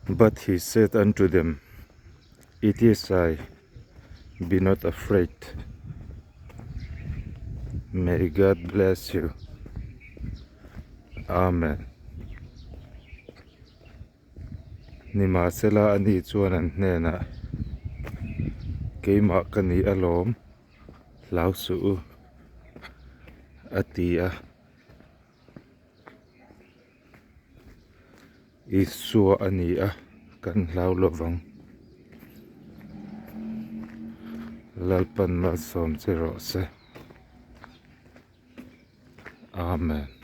But he said unto them, It is I, be not afraid. May God bless you. Amen. Nima sela ani chuan an hnena keima kani alom lau su atia isua ani a kan lau lovang lalpan ma som se ro se. Amen.